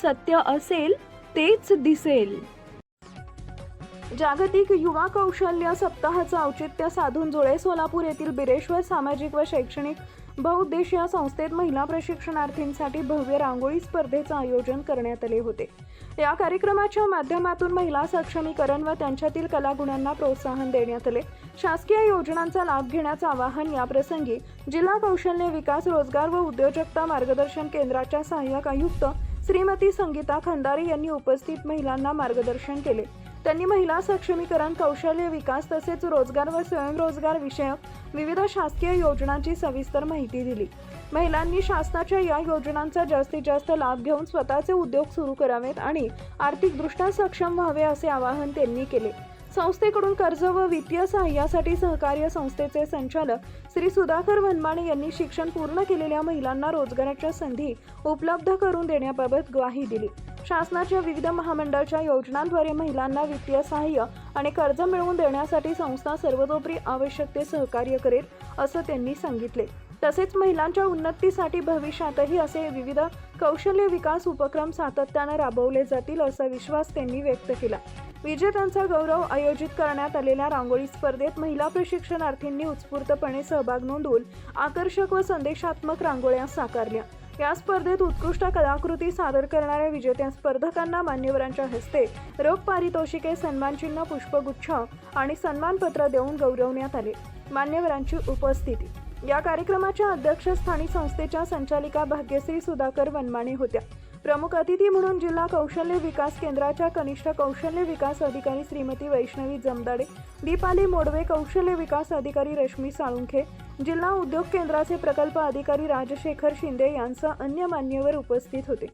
सत्य असेल तेच दिसेल. जागतिक युवा कौशल्य सप्ताहाचं औचित्य साधून जुळे सोलापूर येथील बिरेश्वर सामाजिक व शैक्षणिक बहुउद्देशीय संस्थेत महिला प्रशिक्षणार्थींसाठी भव्य रांगोळी स्पर्धेचं आयोजन करण्यात आले होते. या कार्यक्रमाच्या माध्यमातून महिला सक्षमीकरण व त्यांच्यातील कलागुणांना प्रोत्साहन देण्यात आले. शासकीय योजनांचा लाभ घेण्याचं आवाहन याप्रसंगी जिल्हा कौशल्य विकास रोजगार व उद्योजकता मार्गदर्शन केंद्राच्या सहाय्यक आयुक्त श्रीमती संगीता खंदारे यांनी उपस्थित महिलांना मार्गदर्शन केले. त्यांनी महिला सक्षमीकरण, कौशल्य विकास तसेच रोजगार व स्वयंरोजगार विषयक विविध शासकीय योजनांची सविस्तर माहिती दिली. महिलांनी शासनाच्या या योजनांचा जास्तीत जास्त लाभ घेऊन स्वतःचे उद्योग सुरू करावेत आणि आर्थिकदृष्ट्या सक्षम व्हावे असे आवाहन त्यांनी केले. संस्थेकडून कर्ज व वित्तीय सहाय्यासाठी सहकार्य संस्थेचे संचालक श्री सुधाकर वनमाणे यांनी शिक्षण पूर्ण केलेल्या महिलांना रोजगाराच्या संधी उपलब्ध करून देण्याबाबत ग्वाही दिली. शासनाच्या विविध महामंडळाच्या योजनांद्वारे महिलांना वित्तीय सहाय्य आणि कर्ज मिळवून देण्यासाठी संस्था सर्वतोपरी आवश्यक ते सहकार्य करेल असं त्यांनी सांगितले. तसेच महिलांच्या उन्नतीसाठी भविष्यातही असे विविध कौशल्य विकास उपक्रम सातत्याने राबवले जातील असा विश्वास त्यांनी व्यक्त केला. विजेत्यांचा गौरव आयोजित करण्यात आलेल्या रांगोळी स्पर्धेत महिला प्रशिक्षणार्थींनी उत्स्फूर्तपणे सहभाग नोंदवून आकर्षक व संदेशात्मक रांगोळ्या साकारल्या. या स्पर्धेत उत्कृष्ट कलाकृती सादर करणाऱ्या विजेत्या स्पर्धकांना मान्यवरांच्या हस्ते रोख पारितोषिके, सन्मानचिन्ह, पुष्पगुच्छ आणि सन्मानपत्र देऊन गौरवण्यात आले. मान्यवरांची उपस्थिती. या कार्यक्रमाच्या अध्यक्षस्थानी संस्थेच्या संचालिका भाग्यश्री सुधाकर वनमाणे होत्या. प्रमुख अतिथी म्हणून जिल्हा कौशल्य विकास केंद्राच्या कनिष्ठ कौशल्य विकास अधिकारी श्रीमती वैष्णवी जमदाडे, दीपाली मोडवे, कौशल्य विकास अधिकारी रश्मी साळुंखे, जिल्हा उद्योग केंद्राचे प्रकल्प अधिकारी राजशेखर शिंदे यांसह अन्य मान्यवर उपस्थित होते.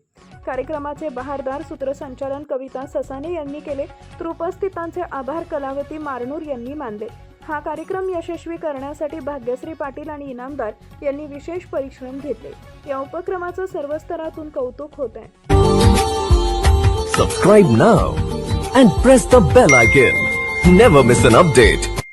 कार्यक्रमाचे बहारदार सूत्रसंचालन कविता ससाने यांनी केले, तर उपस्थितांचे आभार कलावती मारनूर यांनी मानले. हा कार्यक्रम यशस्वी करण्यासाठी भाग्यश्री पाटील आणि इनामदार यांनी विशेष परिश्रम घेतले. या उपक्रमाचं सर्व स्तरातून कौतुक होत आहे. Subscribe now and press the bell icon. Never miss an update.